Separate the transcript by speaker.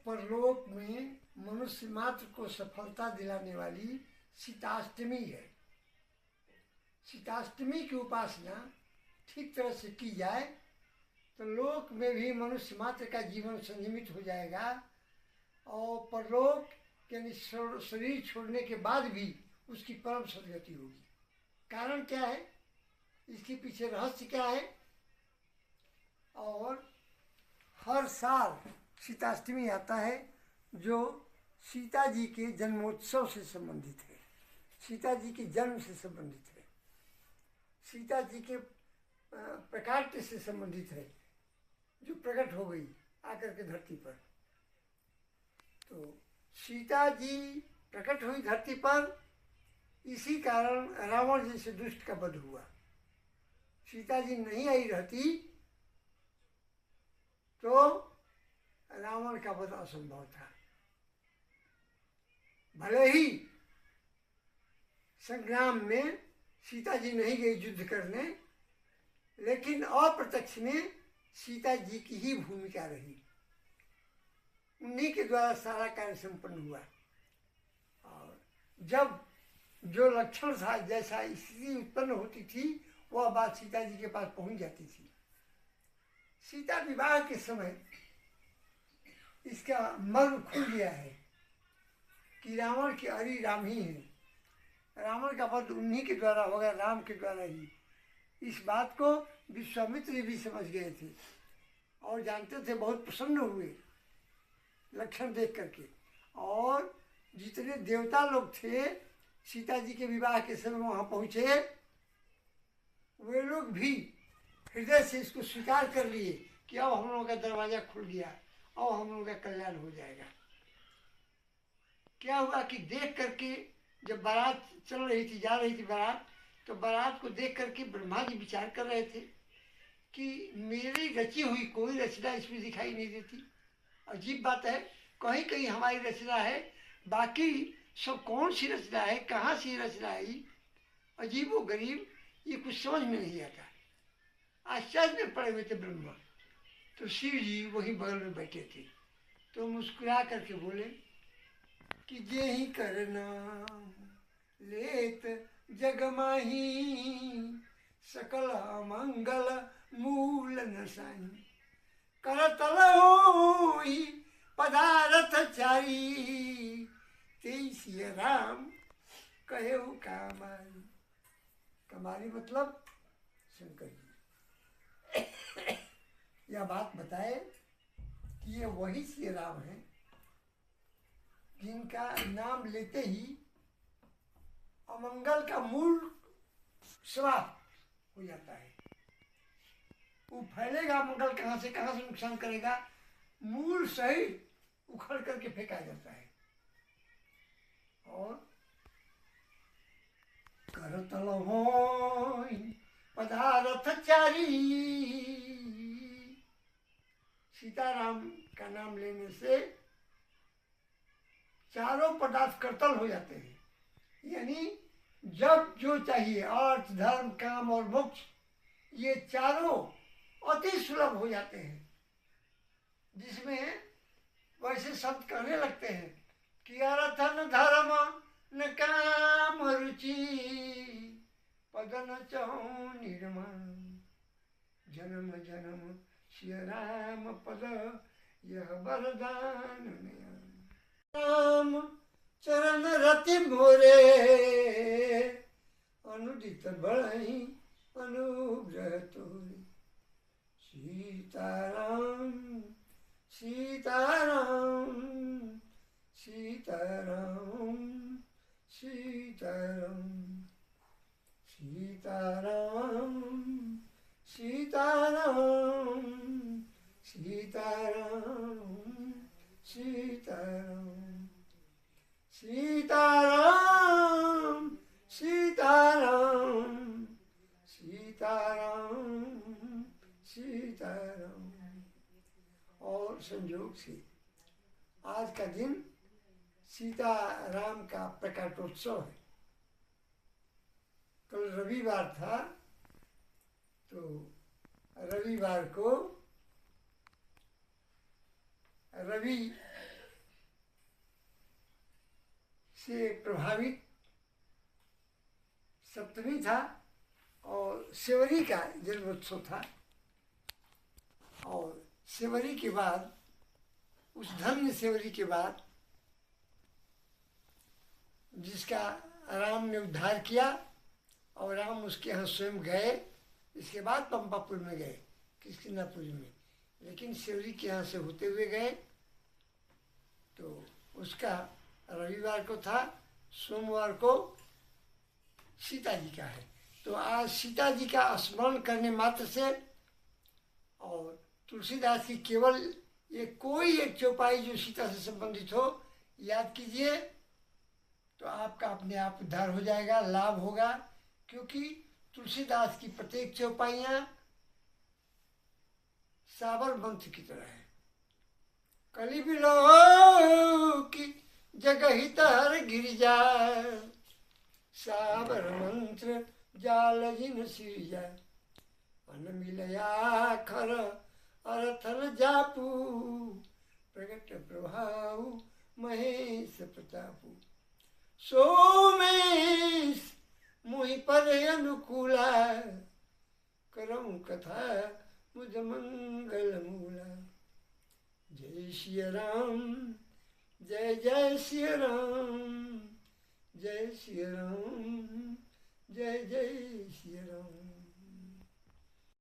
Speaker 1: परलोक में मनुष्य मात्र को सफलता दिलाने वाली सीताष्टमी है। सीताष्टमी की उपासना ठीक तरह से की जाए तो लोक में भी मनुष्य मात्र का जीवन संयमित हो जाएगा और परलोक यानी शरीर छोड़ने के बाद भी उसकी परम सदगति होगी। कारण क्या है, इसके पीछे रहस्य क्या है? और हर साल सीताष्टमी आता है जो सीता जी के जन्मोत्सव से संबंधित है, सीता जी के जन्म से संबंधित है, सीता जी के प्रकाट्य से संबंधित है, जो प्रकट हो गई आकर के धरती पर। तो सीता जी प्रकट हुई धरती पर, इसी कारण रावण जैसे दुष्ट का वध हुआ। सीता जी नहीं आई रहती तो रावण का वध असंभव था। भले ही संग्राम में सीता जी नहीं गई युद्ध करने, लेकिन अप्रत्यक्ष में सीता जी की ही भूमिका रही, उन्हीं के द्वारा सारा कार्य संपन्न हुआ। और जब जो लक्षण था, जैसा स्थिति उत्पन्न होती थी, वह बात सीता जी के पास पहुंच जाती थी। सीता विवाह के समय इसका मर्म खुल गया है कि रावण की अरी राम ही है, रावण का वध उन्हीं के द्वारा होगा, राम के द्वारा ही। इस बात को विश्वामित्र भी समझ गए थे और जानते थे, बहुत प्रसन्न हुए लक्षण देख करके। और जितने देवता लोग थे सीता जी के विवाह के समय वहाँ पहुँचे, वे लोग भी हृदय से इसको स्वीकार कर लिए कि अब हम लोगों का दरवाजा खुल गया, अब हम लोगों का कल्याण हो जाएगा। क्या हुआ कि देख करके जब बारात चल रही थी, जा रही थी बारात, तो बारात को देख करके ब्रह्मा जी विचार कर रहे थे कि मेरी रची हुई कोई रचना इसमें दिखाई नहीं देती। अजीब बात है, कहीं कहीं हमारी रचना है, बाकी सब कौन सी रचना है, कहाँ से रचना आई, अजीब व गरीब, ये कुछ समझ में नहीं आता। आश्चर्य में पड़े हुए थे ब्रह्मा। तो शिव जी वहीं बगल में बैठे थे, तो मुस्कुरा करके बोले कि जे ही करना लेत जग माही, सकल मंगल मूल नसाई, करतल होई पदारथ चारी, तेई राम कहे कामारी। कमारी मतलब शंकर जी। यह बात बताए कि ये वही श्री राम है जिनका नाम लेते ही अमंगल का मूल समाप्त हो जाता है। वो फैलेगा, मंगल कहाँ से नुकसान करेगा, मूल सहित उखड़ करके फेंका जाता है। और करतल होई पदारथ चारी, सीताराम का नाम लेने से चारों पदार्थ करतल हो जाते हैं। यानी जब जो चाहिए, अर्थ धर्म काम और मोक्ष, ये चारों अति सुलभ हो जाते हैं। जिसमें वैसे शब्द कहने लगते हैं कि अर्थ न धर्म न काम रुचि, पद न चहु निर्मल, जन्म जन्म श्री राम पद यह वरदान में। राम चरण रति मोरे, अनुदित बढ़ई अनुग्रह तोरे। सीताराम सीताराम सीताराम सीताराम सीताराम सीताराम सीताराम सीताराम सीताराम सीताराम सीताराम सीताराम। और संयोग से आज का दिन सीताराम का प्रकाटोत्सव है। कल रविवार था, तो रविवार को रवि से प्रभावित सप्तमी था और सेवरी का जन्मोत्सव था। और सेवरी के बाद, उस धन्य सेवरी के बाद जिसका राम ने उद्धार किया और राम उसके यहाँ स्वयं गए, इसके बाद पंपापुर में गए, किष्किंधापुरी में, लेकिन सेवरी के यहाँ से होते हुए गए। तो उसका रविवार को था, सोमवार को सीता जी का है। तो आज सीता जी का स्मरण करने मात्र से और तुलसीदास की केवल ये कोई एक चौपाई जो सीता से संबंधित हो याद कीजिए, तो आपका अपने आप उद्धार हो जाएगा, लाभ होगा। क्योंकि तुलसीदास की प्रत्येक चौपाइयाँ साबर मंत्र की तरह है। कली बिलो की जगहित हर गिरिजा, साबर मंत्र जाल जिन सिरिजा, अन मिलया खर अरथल जापू, प्रगट प्रभाव महेश प्रतापू। सोमेश मुहि पर अनुकूला, करऊं कथा मुझ मंगल मूला। जय श्री राम, जय जय श्री राम, जय श्री राम, जय जय श्री राम।